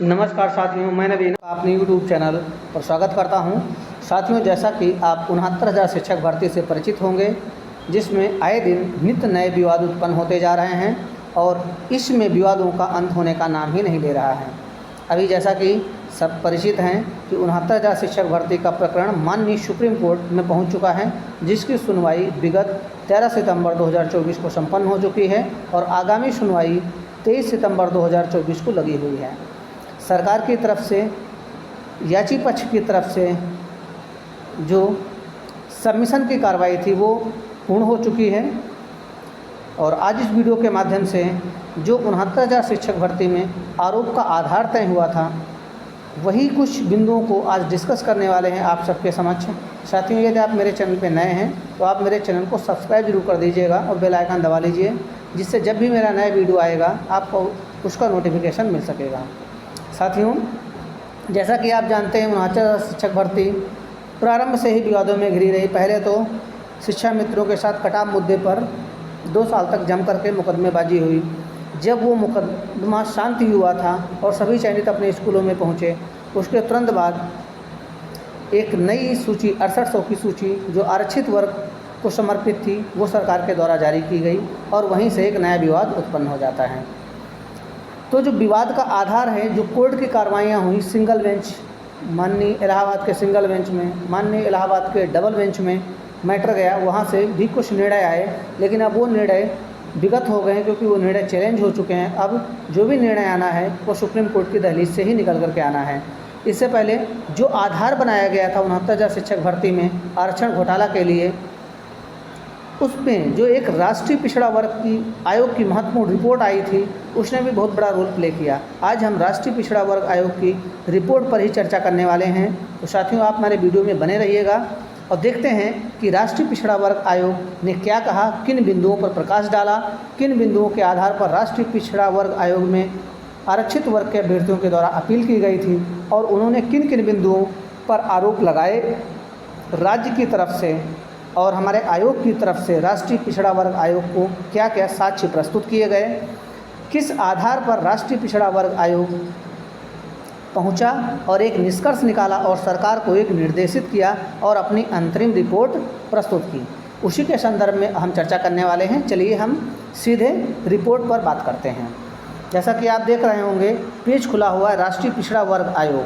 नमस्कार साथियों, मैं नवीन अपने YouTube चैनल पर स्वागत करता हूं। साथियों, जैसा कि आप 69,000 शिक्षक भर्ती से परिचित होंगे, जिसमें आए दिन नित्य नए विवाद उत्पन्न होते जा रहे हैं और इसमें विवादों का अंत होने का नाम ही नहीं ले रहा है। अभी जैसा कि सब परिचित हैं कि 69,000 शिक्षक भर्ती का प्रकरण माननीय सुप्रीम कोर्ट में पहुँच चुका है, जिसकी सुनवाई विगत 13 सितंबर 2024 को संपन्न हो चुकी है और आगामी सुनवाई 23 सितंबर 2024 को लगी हुई है। सरकार की तरफ से याची पक्ष की तरफ से जो सबमिशन की कार्रवाई थी वो पूर्ण हो चुकी है और आज इस वीडियो के माध्यम से जो 69,000 शिक्षक भर्ती में आरोप का आधार तय हुआ था, वही कुछ बिंदुओं को आज डिस्कस करने वाले हैं आप सबके समक्ष। साथियों, यदि आप मेरे चैनल पे नए हैं तो आप मेरे चैनल को सब्सक्राइब जरूर कर दीजिएगा और बेल आइकन दबा लीजिए, जिससे जब भी मेरा नया वीडियो आएगा आपको उसका नोटिफिकेशन मिल सकेगा। साथियों, जैसा कि आप जानते हैं, 69,000 शिक्षक भर्ती प्रारंभ से ही विवादों में घिरी रही। पहले तो शिक्षा मित्रों के साथ कटाव मुद्दे पर 2 साल तक जम करके मुकदमेबाजी हुई। जब वो मुकदमा शांत हुआ था और सभी चयनित अपने स्कूलों में पहुँचे, उसके तुरंत बाद एक नई सूची 6800 की सूची जो आरक्षित वर्ग को समर्पित थी, वो सरकार के द्वारा जारी की गई और वहीं से एक नया विवाद उत्पन्न हो जाता है। तो जो विवाद का आधार है, जो कोर्ट की कार्रवाइयाँ हुई सिंगल बेंच, माननीय इलाहाबाद के सिंगल बेंच में, माननीय इलाहाबाद के डबल बेंच में मैटर गया, वहाँ से भी कुछ निर्णय आए, लेकिन अब वो निर्णय विगत हो गए हैं क्योंकि वो निर्णय चैलेंज हो चुके हैं। अब जो भी निर्णय आना है वो सुप्रीम कोर्ट की दहलीज से ही निकल करके आना है। इससे पहले जो आधार बनाया गया था 69,000 शिक्षक भर्ती में आरक्षण घोटाला के लिए, उसमें जो एक राष्ट्रीय पिछड़ा वर्ग की आयोग की महत्वपूर्ण रिपोर्ट आई थी, उसने भी बहुत बड़ा रोल प्ले किया। आज हम राष्ट्रीय पिछड़ा वर्ग आयोग की रिपोर्ट पर ही चर्चा करने वाले हैं। तो साथियों, आप हमारे वीडियो में बने रहिएगा और देखते हैं कि राष्ट्रीय पिछड़ा वर्ग आयोग ने क्या कहा, किन बिंदुओं पर प्रकाश डाला, किन बिंदुओं के आधार पर राष्ट्रीय पिछड़ा वर्ग आयोग में आरक्षित वर्ग के अभ्यर्थियों के द्वारा अपील की गई थी और उन्होंने किन किन बिंदुओं पर आरोप लगाए राज्य की तरफ से और हमारे आयोग की तरफ से। राष्ट्रीय पिछड़ा वर्ग आयोग को क्या क्या साक्ष्य प्रस्तुत किए गए, किस आधार पर राष्ट्रीय पिछड़ा वर्ग आयोग पहुंचा और एक निष्कर्ष निकाला और सरकार को एक निर्देशित किया और अपनी अंतरिम रिपोर्ट प्रस्तुत की, उसी के संदर्भ में हम चर्चा करने वाले हैं। चलिए हम सीधे रिपोर्ट पर बात करते हैं। जैसा कि आप देख रहे होंगे, पेज खुला हुआ है राष्ट्रीय पिछड़ा वर्ग आयोग,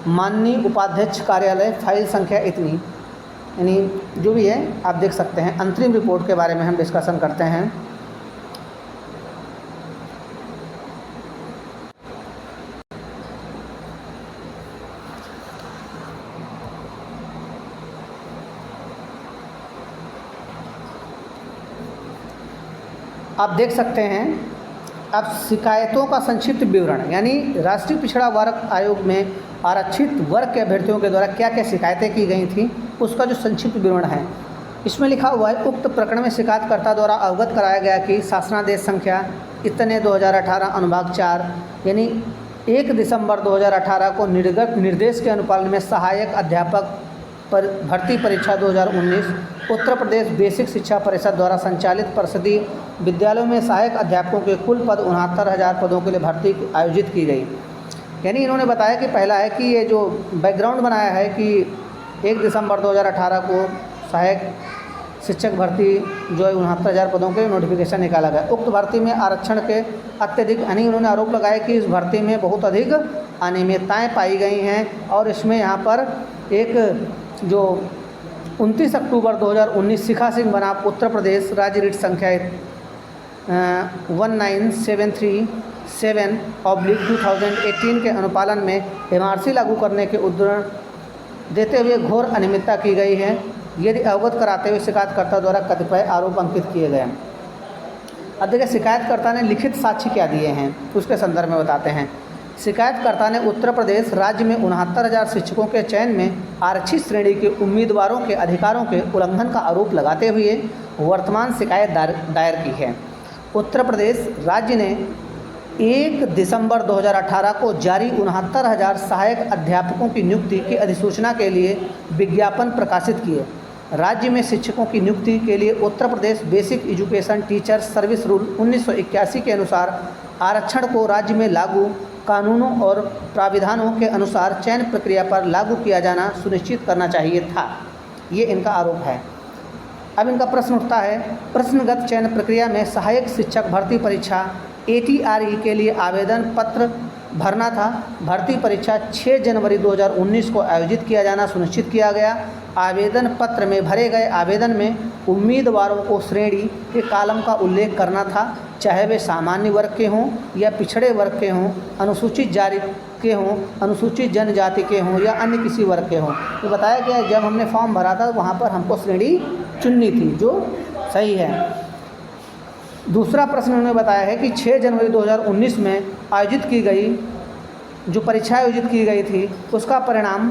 माननीय उपाध्यक्ष कार्यालय, फाइल संख्या इतनी, यानी जो भी है आप देख सकते हैं। अंतरिम रिपोर्ट के बारे में हम डिस्कशन करते हैं। आप देख सकते हैं अब शिकायतों का संक्षिप्त विवरण, यानी राष्ट्रीय पिछड़ा वर्ग आयोग में आरक्षित वर्ग के अभ्यर्थियों के द्वारा क्या क्या शिकायतें की गई थी, उसका जो संक्षिप्त विवरण है। इसमें लिखा हुआ है, उक्त प्रकरण में शिकायतकर्ता द्वारा अवगत कराया गया कि शासनादेश संख्या इतने 2018 अनुभाग 4 यानी 1 दिसंबर 2018 को निर्गत निर्देश के अनुपालन में सहायक अध्यापक पर भर्ती परीक्षा 2019 उत्तर प्रदेश बेसिक शिक्षा परिषद द्वारा संचालित परिषदीय विद्यालयों में सहायक अध्यापकों के कुल पद 69,000 पदों के लिए भर्ती आयोजित की गई। यानी इन्होंने बताया कि पहला है कि ये जो बैकग्राउंड बनाया है कि 1 दिसंबर 2018 को सहायक शिक्षक भर्ती जो है 69,000 पदों के नोटिफिकेशन निकाला गया। उक्त भर्ती में आरक्षण के अत्यधिक, यानी उन्होंने आरोप लगाया कि इस भर्ती में बहुत अधिक अनियमितताएँ पाई गई हैं और इसमें यहाँ पर एक जो 29 अक्टूबर 2019 शिखा सिंह बनाम उत्तर प्रदेश राज्य रीट संख्या 19737/2018 के अनुपालन में एमआरसी लागू करने के उद्धरण देते हुए घोर अनियमितता की गई है, यदि अवगत कराते हुए शिकायतकर्ता द्वारा कतिपय आरोप अंकित किए गए। अब देखिए, शिकायतकर्ता ने लिखित साक्ष्य क्या दिए हैं उसके संदर्भ में बताते हैं। शिकायतकर्ता ने उत्तर प्रदेश राज्य में 69,000 शिक्षकों के चयन में आरक्षित श्रेणी के उम्मीदवारों के अधिकारों के उल्लंघन का आरोप लगाते हुए वर्तमान शिकायत दायर की है। उत्तर प्रदेश राज्य ने 1 दिसंबर 2018 को जारी 69,000 सहायक अध्यापकों की नियुक्ति की अधिसूचना के लिए विज्ञापन प्रकाशित किए। राज्य में शिक्षकों की नियुक्ति के लिए Uttar Pradesh basic education teacher service rule 1981 के अनुसार आरक्षण को राज्य में लागू कानूनों और प्राविधानों के अनुसार चयन प्रक्रिया पर लागू किया जाना सुनिश्चित करना चाहिए था। ये इनका आरोप है। अब इनका प्रश्न उठता है, प्रश्नगत चयन प्रक्रिया में सहायक शिक्षक भर्ती परीक्षा ATRE के लिए आवेदन पत्र भरना था। भर्ती परीक्षा 6 जनवरी 2019 को आयोजित किया जाना सुनिश्चित किया गया। आवेदन पत्र में भरे गए आवेदन में उम्मीदवारों को श्रेणी के कॉलम का उल्लेख करना था, चाहे वे सामान्य वर्ग के हों या पिछड़े वर्ग के हों, अनुसूचित जाति के हों, अनुसूचित जनजाति के हों या अन्य किसी वर्ग के हों। तो बताया गया जब हमने फॉर्म भरा था वहाँ पर हमको श्रेणी चुननी थी, जो सही है। दूसरा प्रश्न उन्होंने बताया है कि 6 जनवरी 2019 में आयोजित की गई जो परीक्षा आयोजित की गई थी उसका परिणाम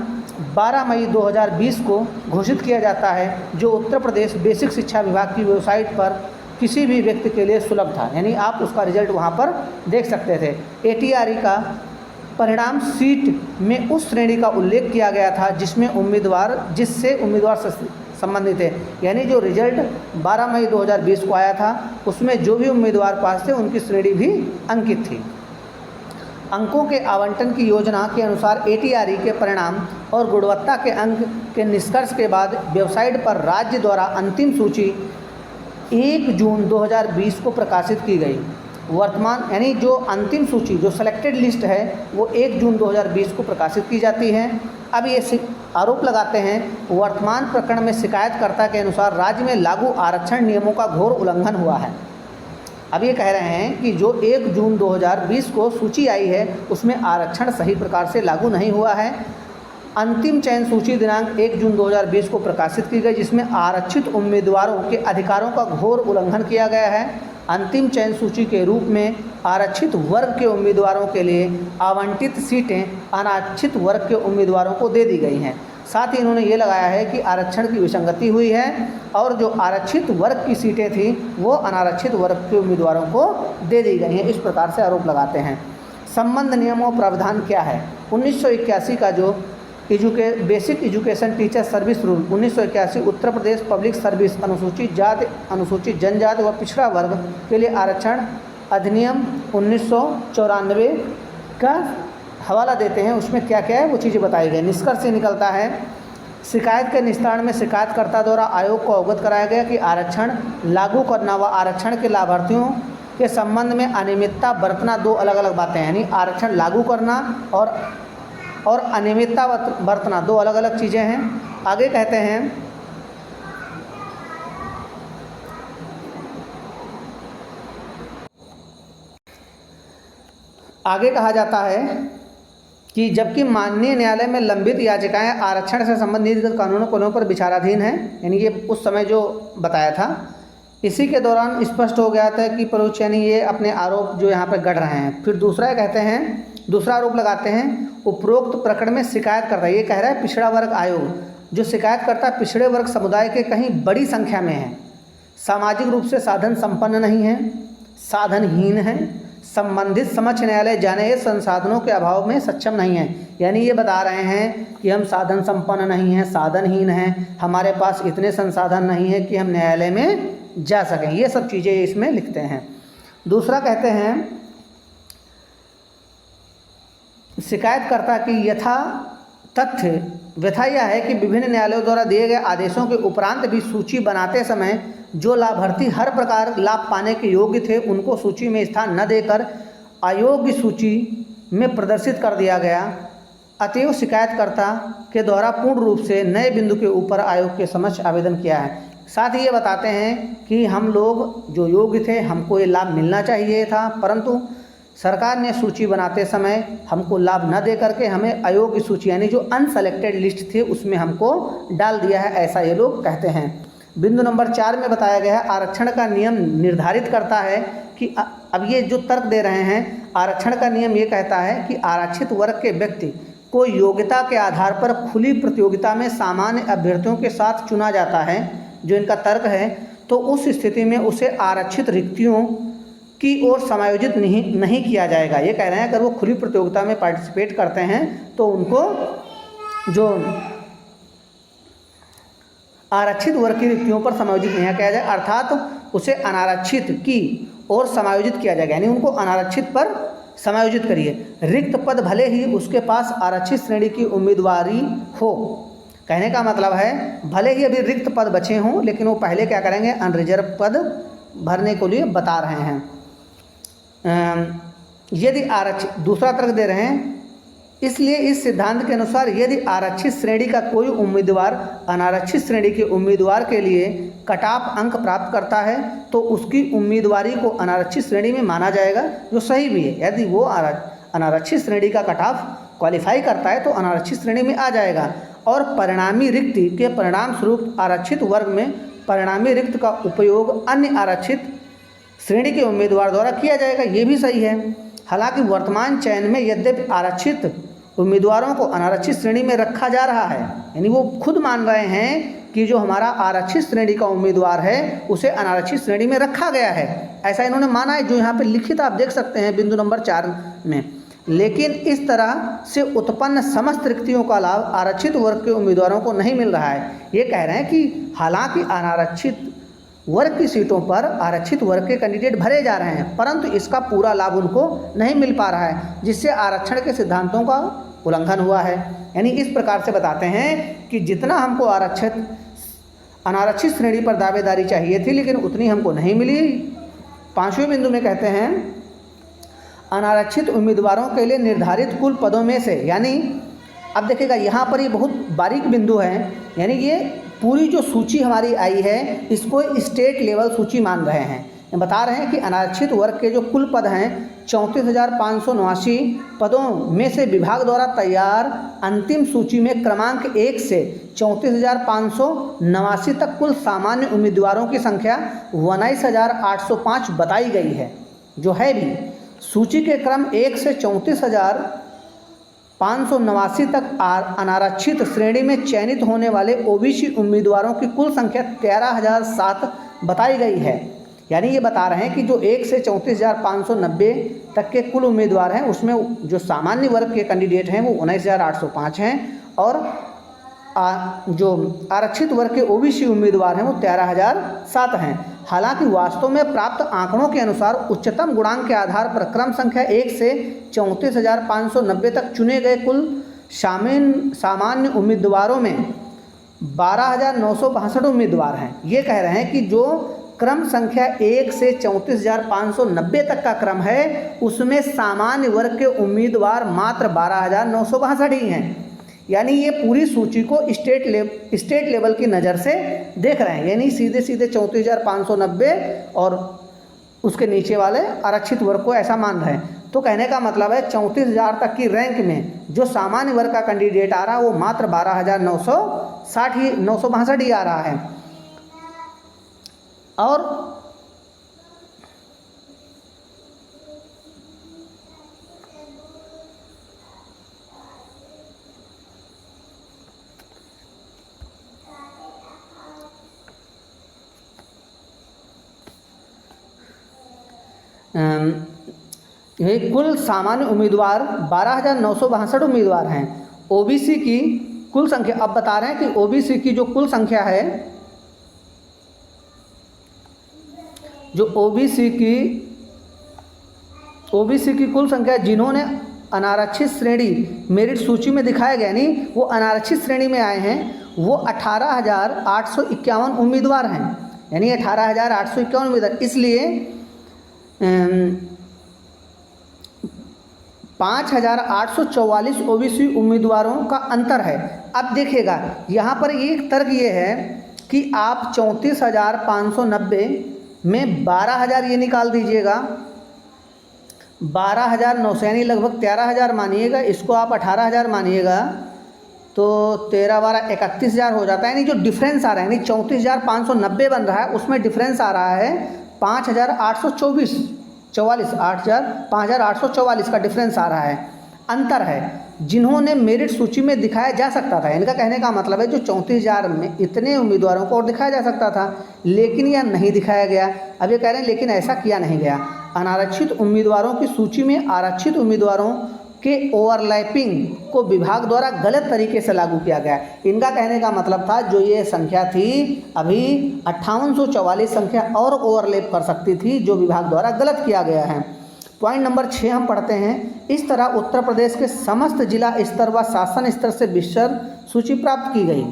12 मई 2020 को घोषित किया जाता है, जो उत्तर प्रदेश बेसिक शिक्षा विभाग की वेबसाइट पर किसी भी व्यक्ति के लिए सुलभ था, यानी आप उसका रिजल्ट वहाँ पर देख सकते थे। ATRE का परिणाम सीट में उस श्रेणी का उल्लेख किया गया था जिससे उम्मीदवार संबंधित है, यानी जो रिजल्ट 12 मई 2020 को आया था उसमें जो भी उम्मीदवार पास थे उनकी श्रेणी भी अंकित थी। अंकों के आवंटन की योजना के अनुसार ATRE के परिणाम और गुणवत्ता के अंक के निष्कर्ष के बाद वेबसाइट पर राज्य द्वारा अंतिम सूची 1 जून 2020 को प्रकाशित की गई। वर्तमान यानी जो अंतिम सूची जो सेलेक्टेड लिस्ट है वो 1 जून 2020 को प्रकाशित की जाती है। अब ये आरोप लगाते हैं वर्तमान प्रकरण में शिकायतकर्ता के अनुसार राज्य में लागू आरक्षण नियमों का घोर उल्लंघन हुआ है। अब ये कह रहे हैं कि जो 1 जून 2020 को सूची आई है उसमें आरक्षण सही प्रकार से लागू नहीं हुआ है। अंतिम चयन सूची दिनांक 1 जून 2020 को प्रकाशित की गई जिसमें आरक्षित उम्मीदवारों के अधिकारों का घोर उल्लंघन किया गया है। अंतिम चयन सूची के रूप में आरक्षित वर्ग के उम्मीदवारों के लिए आवंटित सीटें अनारक्षित वर्ग के उम्मीदवारों को दे दी गई हैं। साथ ही इन्होंने ये लगाया है कि आरक्षण की विसंगति हुई है और जो आरक्षित वर्ग की सीटें थी वो अनारक्षित वर्ग के उम्मीदवारों को दे दी गई हैं। इस प्रकार से आरोप लगाते हैं। संबंध नियम और प्रावधान क्या है? 1981 का जो basic education teacher service rule 1981 Uttar Pradesh public service अनुसूचित जाति, अनुसूचित जनजाति व पिछड़ा वर्ग के लिए आरक्षण अधिनियम 1994 का हवाला देते हैं। उसमें क्या क्या है वो चीज़ें बताई गई। निष्कर्ष से निकलता है शिकायत के निस्तारण में शिकायतकर्ता द्वारा आयोग को अवगत कराया गया कि आरक्षण लागू करना व आरक्षण के लाभार्थियों के संबंध में अनियमितता बरतना दो अलग अलग बातें हैं। यानी आरक्षण लागू करना और अनियमितता बरतना दो अलग अलग चीज़ें हैं। आगे कहते हैं आगे कहा जाता है कि जबकि माननीय न्यायालय में लंबित याचिकाएं आरक्षण से संबंधित कानूनों पर विचाराधीन हैं, यानी ये उस समय जो बताया था, इसी के दौरान स्पष्ट हो गया था कि परोक्ष यानी ये अपने आरोप जो यहाँ पर गढ़ रहे हैं। फिर दूसरा कहते हैं, दूसरा आरोप लगाते हैं उपरोक्त प्रकरण में शिकायत करता है, ये कह रहा है पिछड़ा वर्ग आयोग जो शिकायत करता है पिछड़े वर्ग समुदाय के कहीं बड़ी संख्या में है, सामाजिक रूप से साधन संपन्न नहीं है, साधनहीन है, संबंधित समक्ष न्यायालय जाने संसाधनों के अभाव में सक्षम नहीं है। यानी ये बता रहे हैं कि हम साधन संपन्न नहीं हैं, साधनहीन हैं, हमारे पास इतने संसाधन नहीं है कि हम न्यायालय में जा सकें। ये सब चीज़ें इसमें लिखते हैं। दूसरा कहते हैं शिकायतकर्ता की व्यथा यह है कि विभिन्न न्यायालयों द्वारा दिए गए आदेशों के उपरांत भी सूची बनाते समय जो लाभार्थी हर प्रकार लाभ पाने के योग्य थे उनको सूची में स्थान न देकर अयोग्य सूची में प्रदर्शित कर दिया गया। अतएव शिकायतकर्ता के द्वारा पूर्ण रूप से नए बिंदु के ऊपर आयोग के समक्ष आवेदन किया है। साथ ही ये बताते हैं कि हम लोग जो योग्य थे हमको ये लाभ मिलना चाहिए था, परंतु सरकार ने सूची बनाते समय हमको लाभ न दे करके हमें अयोग्य सूची यानी जो अनसेलेक्टेड लिस्ट थे उसमें हमको डाल दिया है, ऐसा ये लोग कहते हैं। बिंदु नंबर 4 में बताया गया है आरक्षण का नियम निर्धारित करता है कि अब ये जो तर्क दे रहे हैं, आरक्षण का नियम ये कहता है कि आरक्षित वर्ग के व्यक्ति को योग्यता के आधार पर खुली प्रतियोगिता में सामान्य अभ्यर्थियों के साथ चुना जाता है, जो इनका तर्क है। तो उस स्थिति में उसे आरक्षित रिक्तियों की ओर समायोजित नहीं किया जाएगा। ये कह रहे हैं अगर वो खुली प्रतियोगिता में पार्टिसिपेट करते हैं तो उनको जो आरक्षित वर्ग की रिक्तियों पर समायोजित नहीं किया जाए, अर्थात उसे अनारक्षित की ओर समायोजित किया जाएगा, यानी उनको अनारक्षित पर समायोजित करिए। रिक्त पद भले ही उसके पास आरक्षित श्रेणी की उम्मीदवारी हो, कहने का मतलब है भले ही अभी रिक्त पद बचे हों लेकिन वो पहले क्या करेंगे, अनरिजर्व पद भरने के लिए बता रहे हैं। यदि आरक्षित, दूसरा तर्क दे रहे हैं, इसलिए इस सिद्धांत के अनुसार यदि आरक्षित श्रेणी का कोई उम्मीदवार अनारक्षित श्रेणी के उम्मीदवार के लिए कट ऑफ अंक प्राप्त करता है तो उसकी उम्मीदवारी को अनारक्षित श्रेणी में माना जाएगा, जो सही भी है। यदि वो अनारक्षित श्रेणी का कट ऑफ क्वालिफाई करता है तो अनारक्षित श्रेणी में आ जाएगा, और परिणामी रिक्ति के परिणाम स्वरूप आरक्षित वर्ग में परिणामी रिक्त का उपयोग अन्य आरक्षित श्रेणी के उम्मीदवार द्वारा किया जाएगा, ये भी सही है। हालांकि वर्तमान चयन में यद्यपि आरक्षित उम्मीदवारों को अनारक्षित श्रेणी में रखा जा रहा है, यानी वो खुद मान रहे हैं कि जो हमारा आरक्षित श्रेणी का उम्मीदवार है उसे अनारक्षित श्रेणी में रखा गया है, ऐसा इन्होंने माना है, जो यहाँ पे लिखित आप देख सकते हैं बिंदु नंबर 4 में। लेकिन इस तरह से उत्पन्न समस्त रिक्तियों का लाभ आरक्षित वर्ग के उम्मीदवारों को नहीं मिल रहा है। ये कह रहे हैं कि हालांकि अनारक्षित वर्ग की सीटों पर आरक्षित वर्ग के कैंडिडेट भरे जा रहे हैं, परंतु इसका पूरा लाभ उनको नहीं मिल पा रहा है, जिससे आरक्षण के सिद्धांतों का उल्लंघन हुआ है। यानी इस प्रकार से बताते हैं कि जितना हमको अनारक्षित श्रेणी पर दावेदारी चाहिए थी लेकिन उतनी हमको नहीं मिली। 5वें बिंदु में कहते हैं अनारक्षित उम्मीदवारों के लिए निर्धारित कुल पदों में से, यानी अब देखिएगा यहाँ पर ये बहुत बारीक बिंदु है, यानी ये पूरी जो सूची हमारी आई है इसको स्टेट लेवल सूची मान रहे हैं। बता रहे हैं कि अनारक्षित वर्ग के जो कुल पद हैं 34,589 पदों में से विभाग द्वारा तैयार अंतिम सूची में क्रमांक 1 से 34,589 तक कुल सामान्य उम्मीदवारों की संख्या 19,805 बताई गई है, जो है भी सूची के क्रम 1 से 34,589 तक अनारक्षित श्रेणी में चयनित होने वाले ओबीसी उम्मीदवारों की कुल संख्या 13,007 बताई गई है। यानी ये बता रहे हैं कि जो 1 से 34,590 तक के कुल उम्मीदवार हैं उसमें जो सामान्य वर्ग के कैंडिडेट हैं वो 19,805 हैं, और जो आरक्षित वर्ग के ओबीसी उम्मीदवार हैं वो 13,007 हैं। हालांकि वास्तव में प्राप्त आंकड़ों के अनुसार उच्चतम गुणांक के आधार पर क्रम संख्या 1 से 34,590 तक चुने गए कुल सामान्य उम्मीदवारों में 12,962 उम्मीदवार हैं। ये कह रहे हैं कि जो क्रम संख्या 1 से 34,590 तक का क्रम है उसमें सामान्य वर्ग के उम्मीदवार मात्र 12,962 ही हैं। यानी ये पूरी सूची को स्टेट लेवल की नज़र से देख रहे हैं, यानी सीधे सीधे 34,590 और उसके नीचे वाले आरक्षित वर्ग को ऐसा मान रहे हैं। तो कहने का मतलब है 34,000 तक की रैंक में जो सामान्य वर्ग का कैंडिडेट आ रहा है वो मात्र 12,962 ही आ रहा है। और ये कुल सामान्य उम्मीदवार 12,962 उम्मीदवार हैं। ओबीसी की कुल संख्या, अब बता रहे हैं कि ओबीसी की जो कुल संख्या है, जो ओबीसी की कुल संख्या जिन्होंने अनारक्षित श्रेणी मेरिट सूची में दिखाया गया, यानी वो अनारक्षित श्रेणी में आए हैं, वो 18,851 उम्मीदवार हैं। यानी 18,851 उम्मीदवार, इसलिए 5,844 ओबीसी उम्मीदवारों का अंतर है। अब देखिएगा यहाँ पर एक तर्क ये है कि आप 34,590 में 12,000 ये निकाल दीजिएगा, 12,900 यानी लगभग 13,000 मानिएगा, इसको आप 18,000 मानिएगा तो 13-12 31,000 हो जाता है। यानी जो डिफरेंस आ रहा है, यानी 34,590 बन रहा है उसमें डिफरेंस आ रहा है 5,844 का डिफरेंस आ रहा है, अंतर है। जिन्होंने मेरिट सूची में दिखाया जा सकता था, इनका कहने का मतलब है जो 34,000 में इतने उम्मीदवारों को और दिखाया जा सकता था लेकिन यह नहीं दिखाया गया। अब ये कह रहे हैं लेकिन ऐसा किया नहीं गया। अनारक्षित उम्मीदवारों की सूची में आरक्षित उम्मीदवारों के ओवरलैपिंग को विभाग द्वारा गलत तरीके से लागू किया गया। इनका कहने का मतलब था जो ये संख्या थी अभी 5844 संख्या और ओवरलैप कर सकती थी, जो विभाग द्वारा गलत किया गया है। पॉइंट नंबर 6 हम पढ़ते हैं। इस तरह उत्तर प्रदेश के समस्त जिला स्तर व शासन स्तर से विस्तृत सूची प्राप्त की गई।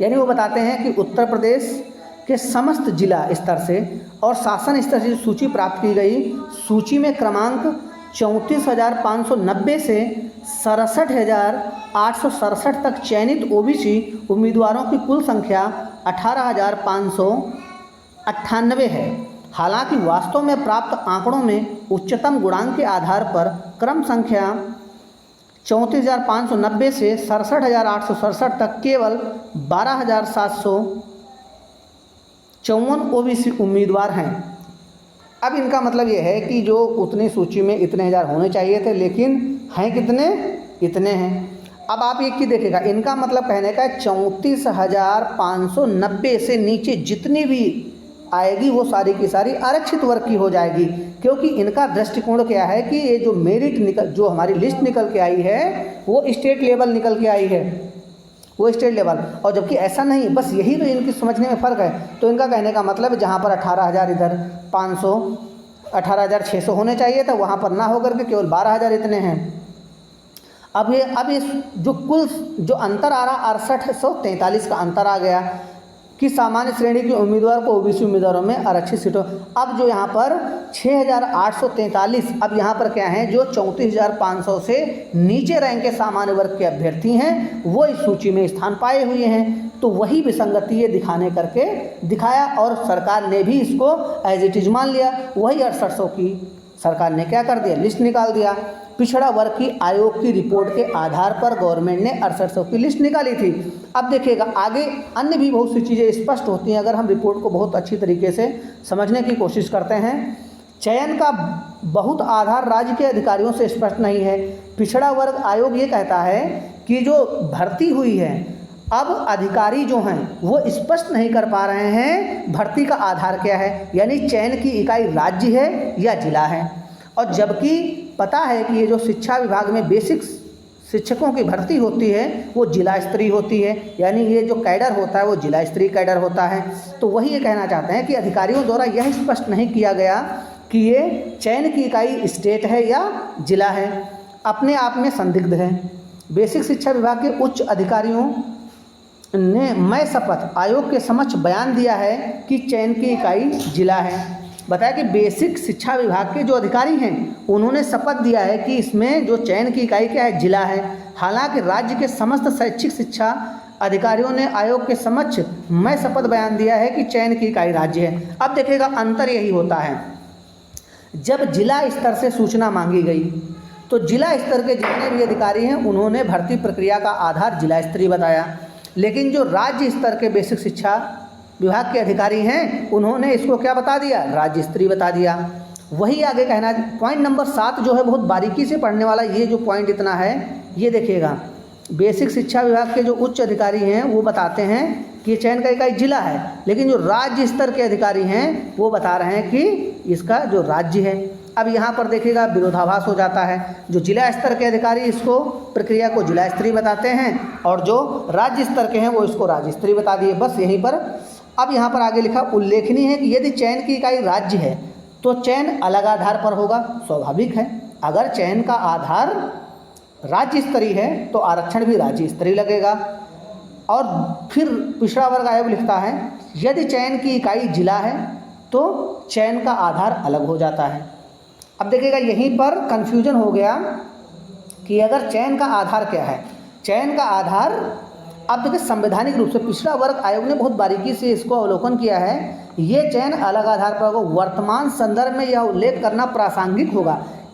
यानी वो बताते हैं कि उत्तर प्रदेश के समस्त जिला स्तर से और शासन स्तर से सूची प्राप्त की गई। सूची में क्रमांक 34,590 से 67,867 तक चयनित ओबीसी उम्मीदवारों की कुल संख्या 18,598 है। हालांकि वास्तव में प्राप्त आंकड़ों में उच्चतम गुणांक के आधार पर क्रम संख्या 34,590 से 67,867 तक केवल 12,754 ओबीसी उम्मीदवार हैं। अब इनका मतलब ये है कि जो उतनी सूची में इतने हज़ार होने चाहिए थे, लेकिन हैं कितने, इतने हैं। अब आप एक की देखेगा, इनका मतलब कहने का 34,590 से नीचे जितनी भी आएगी वो सारी की सारी आरक्षित वर्ग की हो जाएगी, क्योंकि इनका दृष्टिकोण क्या है कि ये जो मेरिट जो हमारी लिस्ट निकल के आई है वो स्टेट लेवल निकल के आई है, वो स्टेट लेवल। और जबकि ऐसा नहीं, बस यही तो इनकी समझने में फ़र्क है। तो इनका कहने का मतलब जहाँ पर 18,000 इधर 500 18,600 होने चाहिए था, वहाँ पर ना होकर के केवल 12,000 इतने हैं। अब ये जो कुल जो अंतर आ रहा 6843 का अंतर आ गया कि सामान्य श्रेणी के उम्मीदवार को ओबीसी उम्मीदवारों में आरक्षित सीटों। अब जो यहाँ पर 6,843, अब यहाँ पर क्या है, जो 34,500 से नीचे रैंक के सामान्य वर्ग के अभ्यर्थी हैं वो इस सूची में स्थान पाए हुए हैं। तो वही विसंगति ये दिखाने करके दिखाया और सरकार ने भी इसको एज इट इज मान लिया। वही 6800 की सरकार ने क्या कर दिया, लिस्ट निकाल दिया। पिछड़ा वर्ग की आयोग की रिपोर्ट के आधार पर गवर्नमेंट ने 6800 की लिस्ट निकाली थी। अब देखिएगा आगे अन्य भी बहुत सी चीज़ें स्पष्ट होती हैं अगर हम रिपोर्ट को बहुत अच्छी तरीके से समझने की कोशिश करते हैं। चयन का बहुत आधार राज्य के अधिकारियों से स्पष्ट नहीं है। पिछड़ा वर्ग आयोग ये कहता है कि जो भर्ती हुई है, अब अधिकारी जो हैं वो स्पष्ट नहीं कर पा रहे हैं भर्ती का आधार क्या है, यानी चयन की इकाई राज्य है या जिला है। और जबकि पता है कि ये जो शिक्षा विभाग में बेसिक शिक्षकों की भर्ती होती है वो जिला स्तरीय होती है, यानी ये जो कैडर होता है वो जिला स्तरीय कैडर होता है। तो वही ये कहना चाहते हैं कि अधिकारियों द्वारा यह स्पष्ट नहीं किया गया कि ये चयन की इकाई स्टेट है या जिला है, अपने आप में संदिग्ध है। बेसिक शिक्षा विभाग के उच्च अधिकारियों ने मैं शपथ आयोग के समक्ष बयान दिया है कि चयन की इकाई जिला है। बताया कि बेसिक शिक्षा विभाग के जो अधिकारी हैं उन्होंने शपथ दिया है कि इसमें जो चयन की इकाई क्या है, जिला है। हालांकि राज्य के समस्त शैक्षिक शिक्षा अधिकारियों ने आयोग के समक्ष मैं शपथ बयान दिया है कि चयन की इकाई राज्य है। अब देखिएगा अंतर यही होता है, जब जिला स्तर से सूचना मांगी गई तो जिला स्तर के जितने भी अधिकारी हैं उन्होंने भर्ती प्रक्रिया का आधार जिला स्तरीय बताया, लेकिन जो राज्य स्तर के बेसिक शिक्षा विभाग के अधिकारी हैं उन्होंने इसको क्या बता दिया, राज्य स्तरीय बता दिया। वही आगे कहना, पॉइंट नंबर 7 जो है बहुत बारीकी से पढ़ने वाला, ये जो पॉइंट इतना है ये देखिएगा। बेसिक शिक्षा विभाग के जो उच्च अधिकारी हैं वो बताते हैं कि चयन का इकाई जिला है, लेकिन जो राज्य स्तर के अधिकारी हैं वो बता रहे हैं कि इसका जो राज्य है। अब यहाँ पर देखिएगा विरोधाभास हो जाता है, जो जिला स्तर के अधिकारी इसको प्रक्रिया को जिला स्तरीय बताते हैं और जो राज्य स्तर के हैं वो इसको राज्य स्तरीय बता दिए, बस यहीं पर। अब यहाँ पर आगे लिखा उल्लेखनीय है कि यदि चयन की इकाई राज्य है तो चयन अलग आधार पर होगा, स्वाभाविक है। अगर चयन का आधार राज्य स्तरीय है तो आरक्षण भी राज्य स्तरीय लगेगा। और फिर पिछड़ा वर्ग आयोग लिखता है यदि चयन की इकाई जिला है तो चयन का आधार अलग हो जाता है। अब देखिएगा यहीं पर कन्फ्यूजन हो गया कि अगर चयन का आधार क्या है, चयन का आधार, अब देखिए संवैधानिक रूप से पिछड़ा वर्ग आयोग ने बहुत बारीकी से इसको अवलोकन किया है। ये चयन अलग आधार पर होगा, वर्तमान संदर्भ में यह उल्लेख करना प्रासंगिक होगा।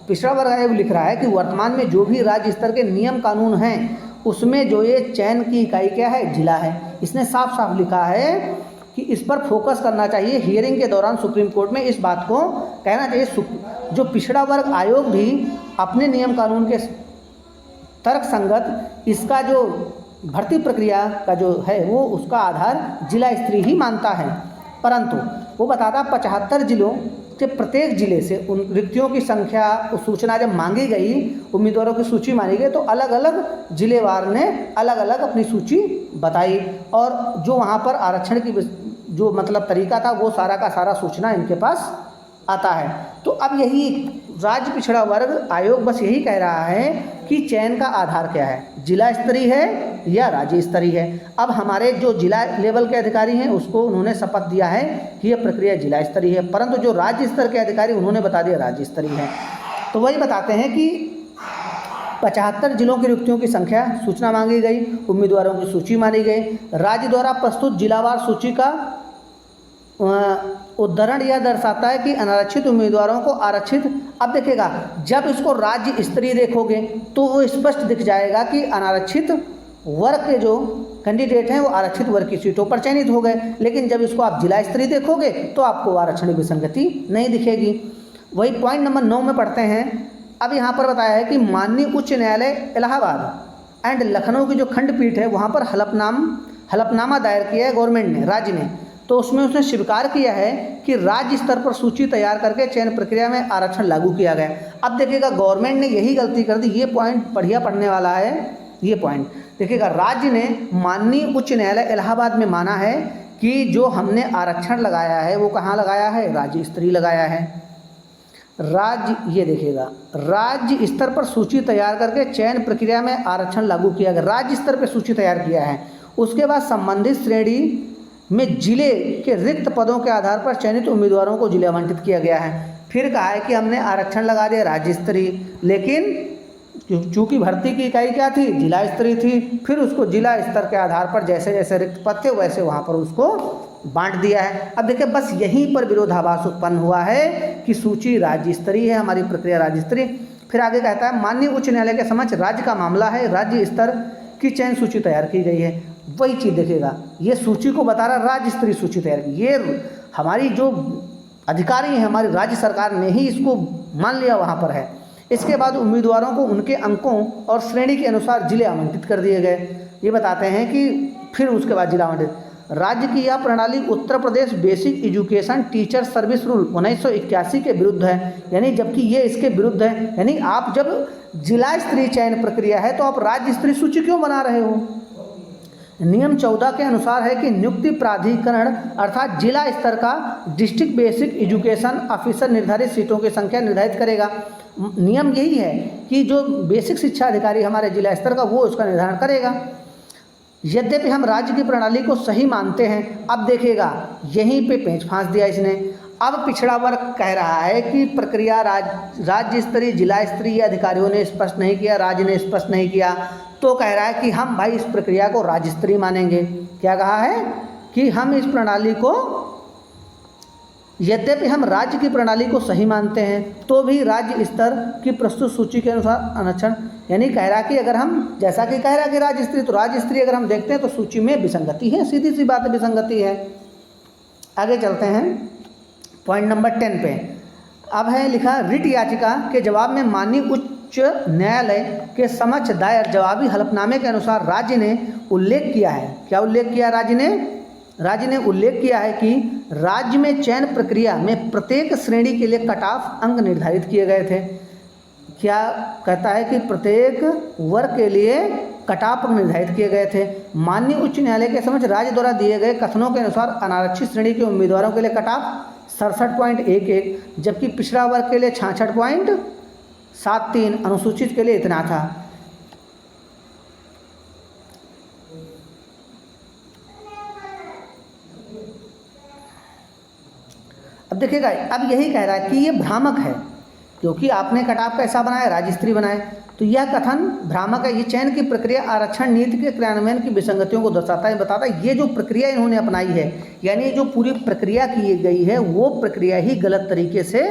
पिछड़ा वर्ग आयोग लिख रहा है कि वर्तमान में जो भी राज्य स्तर के नियम कानून हैं उसमें जो ये चयन की इकाई क्या है, जिला है। इसने साफ साफ लिखा है कि इस पर फोकस करना चाहिए। हियरिंग के दौरान सुप्रीम कोर्ट में इस बात को कहना चाहिए। जो पिछड़ा वर्ग आयोग भी अपने नियम कानून के तर्क संगत इसका जो भर्ती प्रक्रिया का जो है वो उसका आधार जिला स्तरीय ही मानता है, परंतु वो बताता 75 जिलों के प्रत्येक जिले से उन रिक्तियों की संख्या, सूचना जब मांगी गई, उम्मीदवारों की सूची मांगी गई तो अलग अलग जिलेवार ने अलग अलग अपनी सूची बताई और जो वहाँ पर आरक्षण की जो मतलब तरीका था वो सारा का सारा सूचना इनके पास आता है। तो अब यही राज्य पिछड़ा वर्ग आयोग बस यही कह रहा है कि चयन का आधार क्या है, जिला स्तरीय है या राज्य स्तरीय है। अब हमारे जो जिला लेवल के अधिकारी हैं उसको उन्होंने शपथ दिया है कि यह प्रक्रिया जिला स्तरीय है, परंतु जो राज्य स्तर के अधिकारी उन्होंने बता दिया राज्य स्तरीय है। तो वही बताते हैं कि 75 जिलों की रिक्तियों की संख्या सूचना मांगी गई, उम्मीदवारों की सूची मानी गई, राज्य द्वारा प्रस्तुत जिलावार सूची का उद्धरण यह दर्शाता है कि अनारक्षित उम्मीदवारों को आरक्षित। अब देखिएगा, जब इसको राज्य स्तरीय देखोगे तो वो स्पष्ट दिख जाएगा कि अनारक्षित वर्ग के जो कैंडिडेट हैं वो आरक्षित वर्ग की सीटों पर चयनित हो गए, लेकिन जब इसको आप जिला स्तरीय देखोगे तो आपको आरक्षण विसंगति नहीं दिखेगी। वही पॉइंट नंबर 9 में पढ़ते हैं। अब यहाँ पर बताया है कि माननीय उच्च न्यायालय इलाहाबाद एंड लखनऊ की जो खंडपीठ है वहाँ पर हलफनामा दायर किया है गवर्नमेंट ने, राज्य ने। तो उसमें उसने स्वीकार किया है कि राज्य स्तर पर सूची तैयार करके चयन प्रक्रिया में आरक्षण लागू किया गया। अब देखिएगा, गवर्नमेंट ने यही गलती कर दी। ये पॉइंट बढ़िया पढ़ने वाला है। ये पॉइंट देखिएगा, राज्य ने माननीय उच्च न्यायालय इलाहाबाद में माना है कि जो हमने आरक्षण लगाया है वो कहाँ लगाया है, राज्य स्तरीय लगाया है। राज्य, ये देखिएगा, राज्य स्तर पर सूची तैयार करके चयन प्रक्रिया में आरक्षण लागू किया गया, राज्य स्तर पर सूची तैयार किया है। उसके बाद संबंधित श्रेणी में जिले के रिक्त पदों के आधार पर चयनित उम्मीदवारों को जिले आवंटित किया गया है। फिर कहा है कि हमने आरक्षण लगा दिया राज्य स्तरीय, लेकिन चूंकि भर्ती की इकाई क्या थी, जिला स्तरीय थी, फिर उसको जिला स्तर के आधार पर जैसे जैसे रिक्त पद थे वैसे वहाँ पर उसको बांट दिया है। अब देखिए, बस यहीं पर विरोधाभास उत्पन्न हुआ है कि सूची राज्य स्तरीय है, हमारी प्रक्रिया राज्य स्तरीय। फिर आगे कहता है, माननीय उच्च न्यायालय के समक्ष राज्य का मामला है, राज्य स्तर की चयन सूची तैयार की गई है। वही चीज़ देखिएगा, ये सूची को बता रहा राज्य स्तरीय सूची तैयार की। ये हमारी जो अधिकारी हैं, हमारी राज्य सरकार ने ही इसको मान लिया वहाँ पर है। इसके बाद उम्मीदवारों को उनके अंकों और श्रेणी के अनुसार जिले आवंटित कर दिए गए। ये बताते हैं कि फिर उसके बाद जिला आवंटित। राज्य की यह प्रणाली Uttar Pradesh basic education teacher service rule 1981 के विरुद्ध है, यानी जबकि ये इसके विरुद्ध है। यानी आप जब जिला स्तरीय चयन प्रक्रिया है तो आप राज्य स्तरीय सूची क्यों बना रहे हो। नियम 14 के अनुसार है कि नियुक्ति प्राधिकरण अर्थात जिला स्तर का डिस्ट्रिक्ट बेसिक एजुकेशन ऑफिसर निर्धारित सीटों की संख्या निर्धारित करेगा। नियम यही है कि जो बेसिक शिक्षा अधिकारी हमारे जिला स्तर का वो उसका निर्धारण करेगा। यद्यपि हम राज्य की प्रणाली को सही मानते हैं। अब देखिएगा, यहीं पे पेंच फांस दिया इसने। अब पिछड़ा वर्ग कह रहा है कि प्रक्रिया राज्य स्तरीय जिला स्तरीय अधिकारियों ने स्पष्ट नहीं किया, राज्य ने स्पष्ट नहीं किया, तो कह रहा है कि हम भाई इस प्रक्रिया को राज्य स्तरीय मानेंगे। क्या कहा है कि हम इस प्रणाली को, यद्यपि हम राज्य की प्रणाली को सही मानते हैं तो भी राज्य स्तर की प्रस्तुत सूची के अनुसार आरक्षण, यानी कह रहा कि अगर हम, जैसा कि कह रहा कि राज्य स्तरीय, तो राज्य स्तरीय अगर हम देखते हैं तो सूची में विसंगति है, सीधी सी बात विसंगति है। आगे चलते हैं पॉइंट नंबर 10 पे। अब है लिखा, रिट याचिका के जवाब में माननीय उच्च न्यायालय के समक्ष दायर जवाबी हलफनामे के अनुसार राज्य ने उल्लेख किया है। क्या उल्लेख किया राज्य ने उल्लेख किया है कि राज्य में चयन प्रक्रिया में प्रत्येक श्रेणी के लिए कट ऑफ अंक निर्धारित किए गए थे। क्या कहता है कि प्रत्येक वर्ग के लिए कट ऑफ अंक निर्धारित किए गए थे। माननीय उच्च न्यायालय के समक्ष राज्य द्वारा दिए गए कथनों के अनुसार अनारक्षित श्रेणी के उम्मीदवारों के लिए कट ऑफ 67.11, जबकि पिछड़ा वर्ग के लिए 66.73, अनुसूचित के लिए इतना था। अब देखिएगा, अब यही कह रहा है कि ये भ्रामक है, क्योंकि आपने कट ऑफ कैसा बनाया, राज्य स्तरीय बनाए, तो यह कथन भ्रामक है। ये चयन की प्रक्रिया आरक्षण नीति के क्रियान्वयन की विसंगतियों को दर्शाता है, बताता है। ये जो प्रक्रिया इन्होंने अपनाई है, यानी जो पूरी प्रक्रिया की गई है वो प्रक्रिया ही गलत तरीके से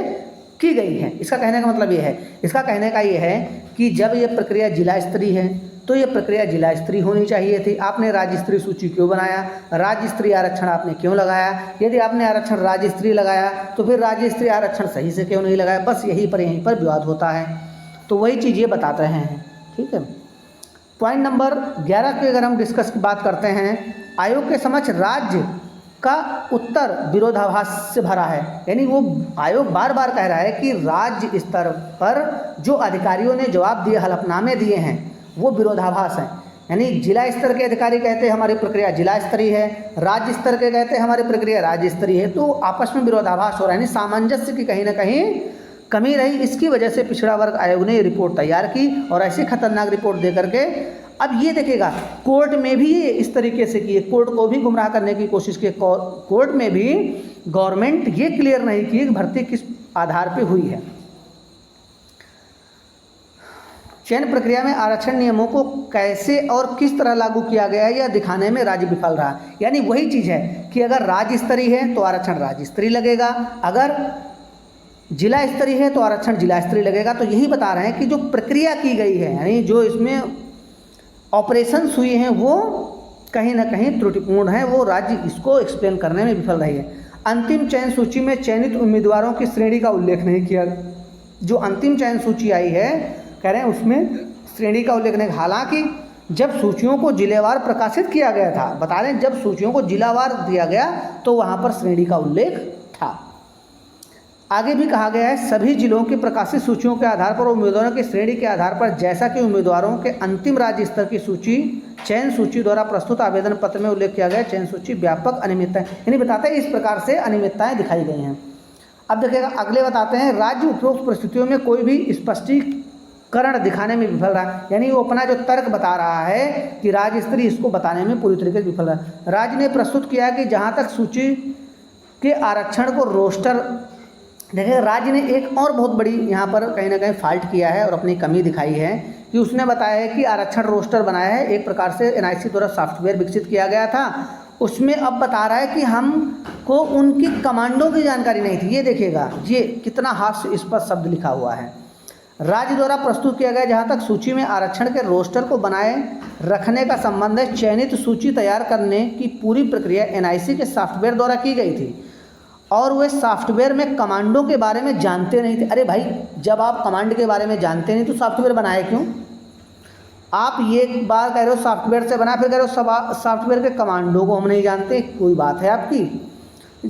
की गई है। इसका कहने का मतलब ये है, इसका कहने का ये है कि जब ये प्रक्रिया जिला स्तरीय है तो ये प्रक्रिया जिला स्तरीय होनी चाहिए थी। आपने राज्य स्तरीय सूची क्यों बनाया, राज्य स्तरीय आरक्षण आपने क्यों लगाया। यदि आपने आरक्षण राज्य स्तरीय लगाया तो फिर राज्य स्तरीय आरक्षण सही से क्यों नहीं लगाया। बस यहीं पर विवाद होता है। तो वही चीज़ ये बताते हैं। ठीक है, पॉइंट नंबर 11 की अगर हम डिस्कस की बात करते हैं, आयोग के समक्ष राज्य का उत्तर विरोधाभास से भरा है। यानी वो आयोग बार बार कह रहा है कि राज्य स्तर पर जो अधिकारियों ने जवाब दिए, हलफनामे दिए हैं, वो विरोधाभास हैं। यानी जिला स्तर के अधिकारी कहते हैं हमारी प्रक्रिया जिला स्तरीय है, राज्य स्तर के कहते हैं हमारी प्रक्रिया राज्य स्तरीय है। तो आपस में विरोधाभास हो रहा है, यानी सामंजस्य की कहीं ना कहीं कमी रही। इसकी वजह से पिछड़ा वर्ग आयोग ने ये रिपोर्ट तैयार की और ऐसी खतरनाक रिपोर्ट दे करके अब ये देखेगा कोर्ट में भी ये इस तरीके से किए, कोर्ट को भी गुमराह करने की कोशिश की। कोर्ट में भी गवर्नमेंट ये क्लियर नहीं की कि भर्ती किस आधार पे हुई है। चयन प्रक्रिया में आरक्षण नियमों को कैसे और किस तरह लागू किया गया है यह दिखाने में राज्य विफल रहा। यानी वही चीज़ है कि अगर राज्य स्तरीय है तो आरक्षण राज्य स्तरीय लगेगा, अगर जिला स्तरीय है तो आरक्षण जिला स्तरीय लगेगा। तो यही बता रहे हैं कि जो प्रक्रिया की गई है, यानी जो इसमें ऑपरेशंस हुए हैं वो कहीं ना कहीं त्रुटिपूर्ण है, वो राज्य इसको एक्सप्लेन करने में विफल रही है। अंतिम चयन सूची में चयनित उम्मीदवारों की श्रेणी का उल्लेख नहीं किया। जो अंतिम चयन सूची आई है कह रहे हैं उसमें श्रेणी का उल्लेख नहीं। हालांकि जब सूचियों को जिलेवार प्रकाशित किया गया था, बता दें जब सूचियों को जिलावार दिया गया तो वहाँ पर श्रेणी का उल्लेख था। आगे भी कहा गया है सभी जिलों की प्रकाशित सूचियों के आधार पर उम्मीदवारों की श्रेणी के आधार पर जैसा कि उम्मीदवारों के अंतिम राज्य स्तर की सूची चयन सूची द्वारा प्रस्तुत आवेदन पत्र में उल्लेख किया गया, चयन सूची व्यापक अनियमितताएं यानी बताते हैं इस प्रकार से अनियमितताएं दिखाई गई हैं। अब देखिएगा अगले बताते हैं राज्य उपरोक्त परिस्थितियों में कोई भी स्पष्टीकरण दिखाने में विफल रहा। यानी वो अपना जो तर्क बता रहा है कि राज्य स्तरीय इसको बताने में पूरी तरीके से विफल रहा। राज्य ने प्रस्तुत किया कि जहाँ तक सूची के आरक्षण को रोस्टर देखिए, राज्य ने एक और बहुत बड़ी यहाँ पर कहीं ना कहीं फॉल्ट किया है और अपनी कमी दिखाई है कि उसने बताया है कि आरक्षण रोस्टर बनाया है, एक प्रकार से एनआईसी द्वारा सॉफ्टवेयर विकसित किया गया था, उसमें अब बता रहा है कि हमको उनकी कमांडों की जानकारी नहीं थी। ये देखिएगा ये कितना हास्यास्पद शब्द लिखा हुआ है। राज्य द्वारा प्रस्तुत किया गया जहाँ तक सूची में आरक्षण के रोस्टर को बनाए रखने का संबंध है, चयनित सूची तैयार करने की पूरी प्रक्रिया एनआईसी के सॉफ्टवेयर द्वारा की गई थी और वे सॉफ्टवेयर में कमांडों के बारे में जानते नहीं थे। अरे भाई, जब आप कमांड के बारे में जानते नहीं तो सॉफ्टवेयर बनाए क्यों? आप ये बार कह रहे हो सॉफ्टवेयर से बना, फिर कह रहे हो सॉफ्टवेयर के कमांडों को हम नहीं जानते। कोई बात है आपकी।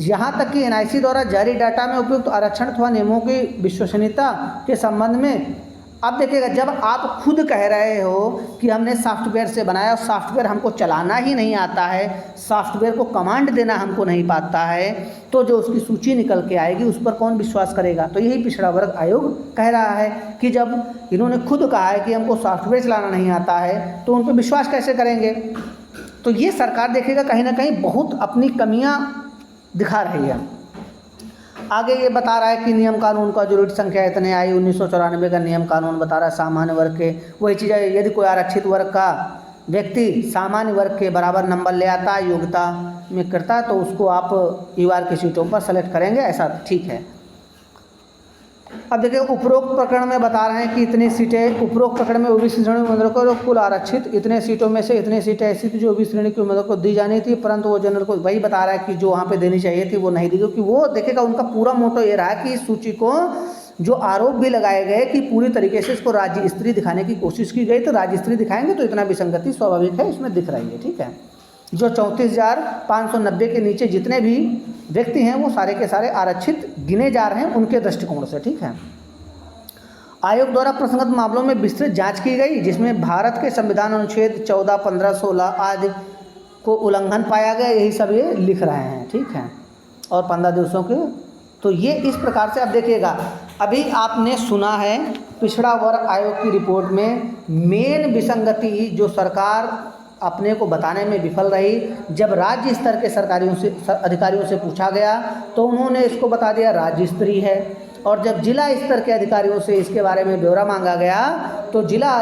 यहाँ तक कि एनआईसी द्वारा जारी डाटा में उपयुक्त आरक्षण अथवा नियमों की विश्वसनीयता के संबंध में अब देखिएगा जब आप खुद कह रहे हो कि हमने सॉफ्टवेयर से बनाया और सॉफ्टवेयर हमको चलाना ही नहीं आता है, सॉफ्टवेयर को कमांड देना हमको नहीं पाता है, तो जो उसकी सूची निकल के आएगी उस पर कौन विश्वास करेगा? तो यही पिछड़ा वर्ग आयोग कह रहा है कि जब इन्होंने खुद कहा है कि हमको सॉफ्टवेयर चलाना नहीं आता है तो उन पर विश्वास कैसे करेंगे? तो ये सरकार देखिएगा कहीं ना कहीं बहुत अपनी कमियाँ दिखा रही है। आगे ये बता रहा है कि नियम कानून का जो रीट संख्या इतने आई 1994 का नियम कानून बता रहा है सामान्य वर्ग के वही चीज़ है। यदि कोई आरक्षित वर्ग का व्यक्ति सामान्य वर्ग के बराबर नंबर ले आता है योग्यता में करता तो उसको आप ईवार की सीटों पर सेलेक्ट करेंगे, ऐसा ठीक है। अब देखिए उपरोक्त प्रकरण में बता रहे हैं कि इतनी सीटें उपरोक्त प्रकरण में ओबीसी श्रेणी उम्मीदवारों को कुल आरक्षित इतने सीटों में से इतनी सीटें ऐसी थी जो ओबीसी श्रेणी के उम्मीदवारों को दी जानी थी, परंतु वो जनरल को वही बता रहा है कि जो वहाँ पे देनी चाहिए थी वो नहीं दी, क्योंकि वो देखिएगा उनका पूरा मोटो ये रहा कि इस सूची को जो आरोप भी लगाए गए कि पूरी तरीके से इसको राज्य स्तरीय दिखाने की कोशिश की गई, तो राज्य स्तरीय दिखाएंगे तो इतना विसंगति स्वाभाविक है इसमें दिख रही है। ठीक है, जो 34,590 के नीचे जितने भी व्यक्ति हैं वो सारे के सारे आरक्षित गिने जा रहे हैं उनके दृष्टिकोण से। ठीक है, आयोग द्वारा प्रसंगत मामलों में विस्तृत जांच की गई जिसमें भारत के संविधान अनुच्छेद 14, 15, 16 आदि को उल्लंघन पाया गया, यही सब ये लिख रहे हैं। ठीक है, और 15 दिवसों के, तो ये इस प्रकार से अब देखिएगा अभी आपने सुना है पिछड़ा वर्ग आयोग की रिपोर्ट में मेन विसंगति जो सरकार अपने को बताने में विफल रही, जब राज्य स्तर के अधिकारियों से पूछा गया तो उन्होंने इसको बता दिया राज्य स्तरीय है, और जब जिला स्तर के अधिकारियों से इसके बारे में ब्यौरा मांगा गया तो जिला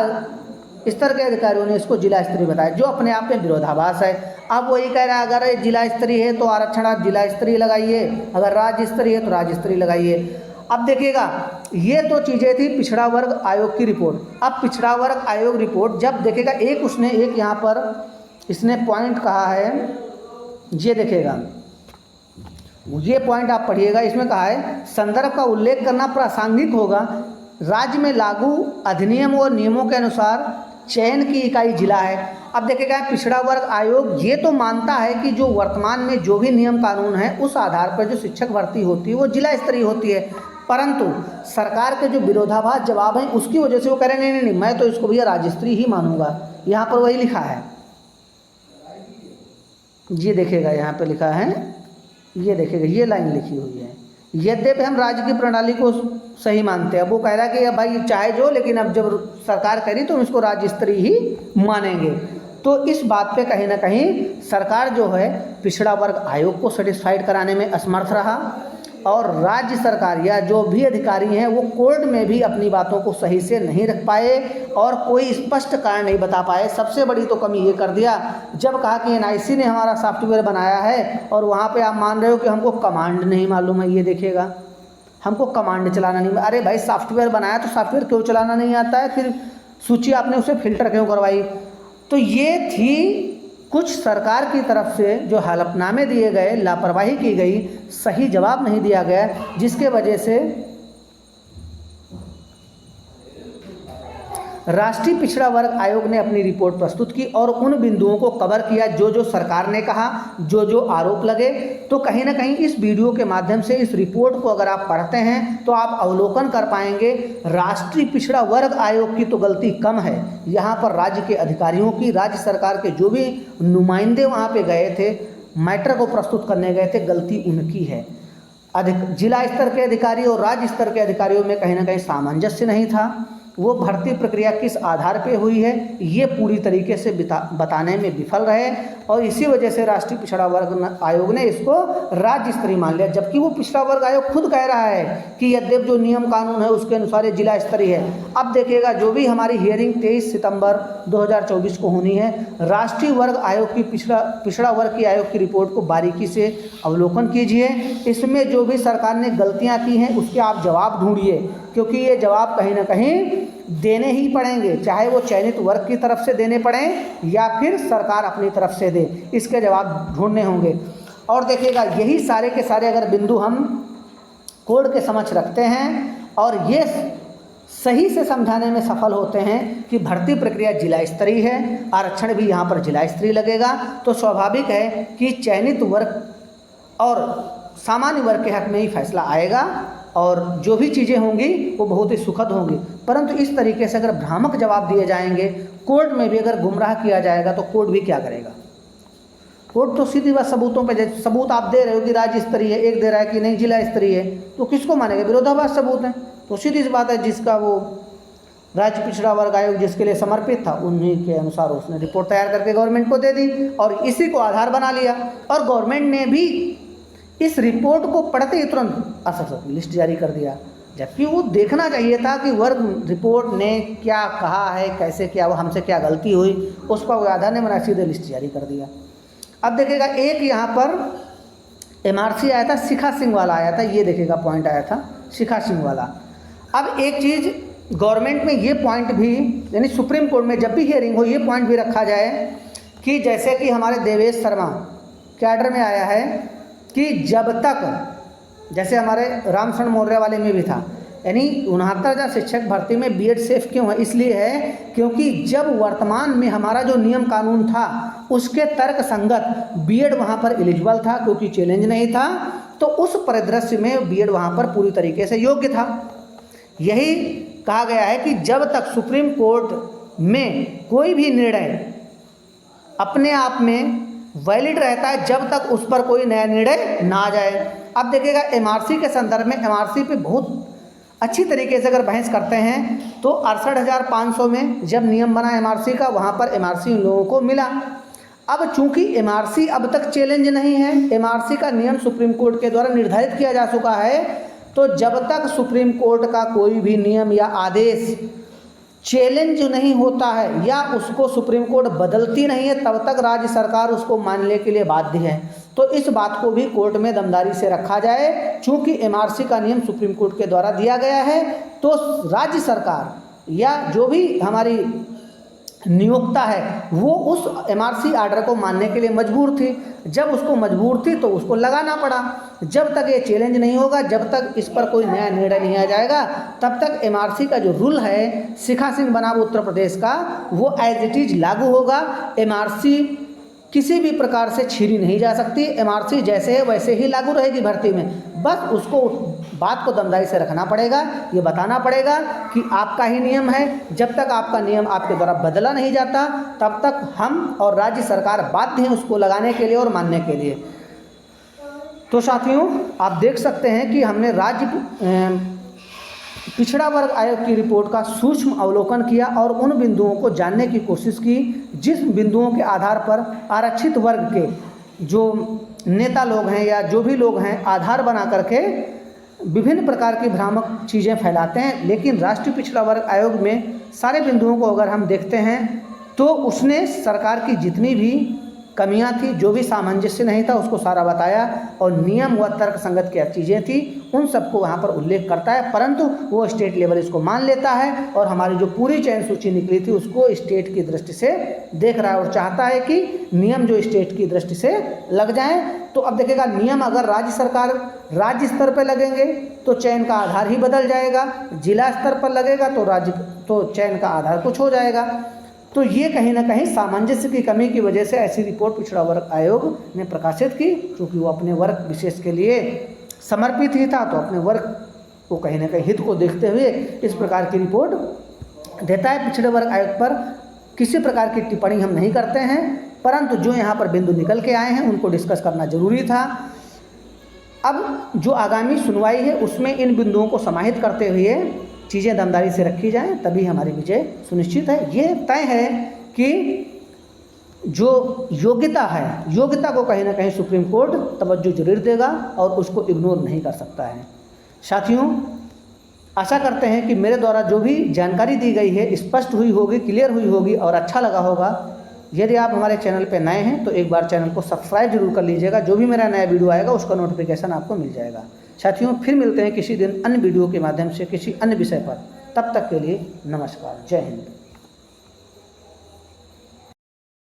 स्तर के अधिकारियों ने इसको जिला स्तरीय बताया, जो अपने आप में विरोधाभास है। अब वही कह रहा है अगर जिला स्तरीय है तो आरक्षण आप जिला स्तरीय लगाइए, अगर राज्य स्तरीय है तो राज्य स्तरीय लगाइए। अब देखिएगा ये तो चीज़ें थी पिछड़ा वर्ग आयोग की रिपोर्ट। अब पिछड़ा वर्ग आयोग रिपोर्ट जब देखेगा उसने एक यहाँ पर इसने पॉइंट कहा है, ये देखिएगा ये पॉइंट आप पढ़िएगा, इसमें कहा है संदर्भ का उल्लेख करना प्रासंगिक होगा, राज्य में लागू अधिनियम और नियमों के अनुसार चयन की इकाई जिला है। अब देखिएगा पिछड़ा वर्ग आयोग ये तो मानता है कि जो वर्तमान में जो भी नियम कानून है उस आधार पर जो शिक्षक भर्ती होती है वो जिला स्तरीय होती है, परंतु सरकार के जो विरोधाभास जवाब हैं उसकी वजह से वो कह रहे नहीं मैं तो इसको भैया राज्य स्तरीय ही मानूंगा। यहाँ पर वही लिखा है, ये देखेगा यहाँ पे लिखा है, ये देखेगा ये लाइन लिखी हुई है, यद्यपि हम राज्य की प्रणाली को सही मानते हैं। अब वो कह रहा है कि अब भाई चाहे जो, लेकिन अब जब सरकार करी तो हम इसको राज्य स्तरीय ही मानेंगे। तो इस बात पे कहीं ना कहीं सरकार जो है पिछड़ा वर्ग आयोग को सेटिस्फाइड कराने में असमर्थ रहा, और राज्य सरकार या जो भी अधिकारी हैं वो कोर्ट में भी अपनी बातों को सही से नहीं रख पाए और कोई स्पष्ट कारण नहीं बता पाए। सबसे बड़ी तो कमी ये कर दिया जब कहा कि एनआईसी ने हमारा सॉफ्टवेयर बनाया है और वहाँ पे आप मान रहे हो कि हमको कमांड नहीं मालूम है। ये देखिएगा, हमको कमांड चलाना नहीं, अरे भाई सॉफ्टवेयर बनाया तो सॉफ्टवेयर क्यों चलाना नहीं आता है, फिर सूची आपने उसे फिल्टर क्यों करवाई। तो ये थी कुछ सरकार की तरफ से जो हलफनामे दिए गए, लापरवाही की गई, सही जवाब नहीं दिया गया, जिसके वजह से राष्ट्रीय पिछड़ा वर्ग आयोग ने अपनी रिपोर्ट प्रस्तुत की और उन बिंदुओं को कवर किया जो जो सरकार ने कहा, जो जो आरोप लगे। तो कहीं ना कहीं इस वीडियो के माध्यम से इस रिपोर्ट को अगर आप पढ़ते हैं तो आप अवलोकन कर पाएंगे राष्ट्रीय पिछड़ा वर्ग आयोग की तो गलती कम है, यहाँ पर राज्य के अधिकारियों की, राज्य सरकार के जो भी नुमाइंदे वहाँ पे गए थे, मैटर को प्रस्तुत करने गए थे, गलती उनकी है। जिला स्तर के अधिकारी और राज्य स्तर के अधिकारियों में कहीं ना कहीं सामंजस्य नहीं था। वो भर्ती प्रक्रिया किस आधार पे हुई है ये पूरी तरीके से बताने में विफल रहे, और इसी वजह से राष्ट्रीय पिछड़ा वर्ग आयोग ने इसको राज्य स्तरीय मान लिया, जबकि वो पिछड़ा वर्ग आयोग खुद कह रहा है कि यद्यप जो नियम कानून है उसके अनुसार ये जिला स्तरीय है। अब देखिएगा जो भी हमारी हियरिंग 23 सितंबर 2024 को होनी है, राष्ट्रीय वर्ग आयोग की पिछड़ा वर्ग की आयोग की रिपोर्ट को बारीकी से अवलोकन कीजिए। इसमें जो भी सरकार ने गलतियाँ की हैं उसके आप जवाब ढूंढिए, क्योंकि ये जवाब कहीं ना कहीं देने ही पड़ेंगे, चाहे वो चयनित वर्ग की तरफ से देने पड़ें या फिर सरकार अपनी तरफ से दे, इसके जवाब ढूंढने होंगे। और देखिएगा यही सारे के सारे अगर बिंदु हम कोर्ट के समक्ष रखते हैं और ये सही से समझाने में सफल होते हैं कि भर्ती प्रक्रिया जिला स्तरीय है, आरक्षण भी यहाँ पर जिला स्तरीय लगेगा, तो स्वाभाविक है कि चयनित वर्ग और सामान्य वर्ग के हक में ही फैसला आएगा और जो भी चीज़ें होंगी वो बहुत ही सुखद होंगी। परंतु इस तरीके से अगर भ्रामक जवाब दिए जाएंगे, कोर्ट में भी अगर गुमराह किया जाएगा तो कोर्ट भी क्या करेगा। कोर्ट तो सीधी बात सबूतों पे, सबूत आप दे रहे हो कि राज्य स्तरीय है, एक दे रहा है कि नहीं जिला स्तरीय है, तो किसको मानेगा, विरोधाभास सबूत है। तो सीधी सी बात है, जिसका वो राज्य पिछड़ा वर्ग आयोग जिसके लिए समर्पित था उन्हीं के अनुसार उसने रिपोर्ट तैयार करके गवर्नमेंट को दे दी और इसी को आधार बना लिया, और गवर्नमेंट ने भी इस रिपोर्ट को पढ़ते ही तुरंत असर लिस्ट जारी कर दिया, जबकि वो देखना चाहिए था कि वर्ग रिपोर्ट ने क्या कहा है, कैसे क्या, वो हमसे क्या गलती हुई, उस पर वो आधार ने बना सीधे लिस्ट जारी कर दिया। अब देखिएगा एक यहाँ पर एमआरसी आया था, शिखा सिंह वाला आया था, ये देखिएगा पॉइंट आया था शिखा सिंह वाला। अब एक चीज़ गवर्नमेंट में ये पॉइंट भी, यानी सुप्रीम कोर्ट में जब भी हियरिंग हो ये पॉइंट भी रखा जाए कि जैसे कि हमारे देवेश शर्मा कैडर में आया है कि जब तक, जैसे हमारे रामचंद्र मौर्य वाले में भी था, यानी 69,000 शिक्षक भर्ती में बीएड सेफ क्यों है, इसलिए है क्योंकि जब वर्तमान में हमारा जो नियम कानून था उसके तर्क संगत बीएड वहाँ पर एलिजिबल था, क्योंकि चैलेंज नहीं था, तो उस परिदृश्य में बीएड वहाँ पर पूरी तरीके से योग्य था। यही कहा गया है कि जब तक सुप्रीम कोर्ट में कोई भी निर्णय अपने आप में वैलिड रहता है, जब तक उस पर कोई नया निर्णय ना आ जाए। अब देखिएगा एमआरसी के संदर्भ में, एमआरसी पे बहुत अच्छी तरीके से अगर बहस करते हैं तो 68,500 में जब नियम बना एमआरसी का, वहाँ पर एमआरसी लोगों को मिला। अब चूंकि एमआरसी अब तक चैलेंज नहीं है, एमआरसी का नियम सुप्रीम कोर्ट के द्वारा निर्धारित किया जा चुका है, तो जब तक सुप्रीम कोर्ट का कोई भी नियम या आदेश चैलेंज नहीं होता है या उसको सुप्रीम कोर्ट बदलती नहीं है, तब तक राज्य सरकार उसको मानने के लिए बाध्य है। तो इस बात को भी कोर्ट में दमदारी से रखा जाए, चूंकि एमआरसी का नियम सुप्रीम कोर्ट के द्वारा दिया गया है, तो राज्य सरकार या जो भी हमारी नियोक्ता है वो उस एमआरसी आर्डर को मानने के लिए मजबूर थी। जब उसको मजबूर थी तो उसको लगाना पड़ा। जब तक ये चैलेंज नहीं होगा, जब तक इस पर कोई नया निर्णय नहीं आ जाएगा, तब तक एमआरसी का जो रूल है शिखा सिंह बनाम उत्तर प्रदेश का, वो एज इट इज लागू होगा। एमआरसी किसी भी प्रकार से छीनी नहीं जा सकती, एमआरसी जैसे है वैसे ही लागू रहेगी भर्ती में। बस उसको बात को दमदारी से रखना पड़ेगा, ये बताना पड़ेगा कि आपका ही नियम है। जब तक आपका नियम आपके द्वारा बदला नहीं जाता तब तक हम और राज्य सरकार बाध्य हैं उसको लगाने के लिए और मानने के लिए। तो साथियों, आप देख सकते हैं कि हमने राज्य पिछड़ा वर्ग आयोग की रिपोर्ट का सूक्ष्म अवलोकन किया और उन बिंदुओं को जानने की कोशिश की जिस बिंदुओं के आधार पर आरक्षित वर्ग के जो नेता लोग हैं या जो भी लोग हैं आधार बना करके विभिन्न प्रकार की भ्रामक चीज़ें फैलाते हैं। लेकिन राष्ट्रीय पिछड़ा वर्ग आयोग में सारे बिंदुओं को अगर हम देखते हैं तो उसने सरकार की जितनी भी कमियां थी, जो भी सामंजस्य नहीं था, उसको सारा बताया और नियम व तर्क संगत क्या चीज़ें थी उन सबको वहाँ पर उल्लेख करता है। परंतु वो स्टेट लेवल इसको मान लेता है और हमारी जो पूरी चयन सूची निकली थी उसको स्टेट की दृष्टि से देख रहा है और चाहता है कि नियम जो स्टेट की दृष्टि से लग जाएं। तो अब देखेगा, नियम अगर राज्य सरकार राज्य स्तर पर लगेंगे तो चयन का आधार ही बदल जाएगा, जिला स्तर पर लगेगा तो चयन का आधार कुछ हो जाएगा। तो ये कहीं ना कहीं सामंजस्य की कमी की वजह से ऐसी रिपोर्ट पिछड़ा वर्ग आयोग ने प्रकाशित की, क्योंकि वो अपने वर्ग विशेष के लिए समर्पित ही था। तो अपने वर्ग को कहीं ना कहीं हित को देखते हुए इस प्रकार की रिपोर्ट देता है। पिछड़े वर्ग आयोग पर किसी प्रकार की टिप्पणी हम नहीं करते हैं, परंतु जो यहाँ पर बिंदु निकल के आए हैं उनको डिस्कस करना जरूरी था। अब जो आगामी सुनवाई है उसमें इन बिंदुओं को समाहित करते हुए चीज़ें दमदारी से रखी जाएं, तभी हमारी विजय सुनिश्चित है। ये तय है कि जो योग्यता है, योग्यता को कहीं ना कहीं सुप्रीम कोर्ट तवज्जो जरूर देगा और उसको इग्नोर नहीं कर सकता है। साथियों, आशा करते हैं कि मेरे द्वारा जो भी जानकारी दी गई है स्पष्ट हुई होगी, क्लियर हुई होगी और अच्छा लगा होगा। यदि आप हमारे चैनल पर नए हैं तो एक बार चैनल को सब्सक्राइब जरूर कर लीजिएगा। जो भी मेरा नया वीडियो आएगा उसका नोटिफिकेशन आपको मिल जाएगा। साथियों, फिर मिलते हैं किसी दिन अन्य वीडियो के माध्यम से किसी अन्य विषय पर। तब तक के लिए नमस्कार, जय हिंद।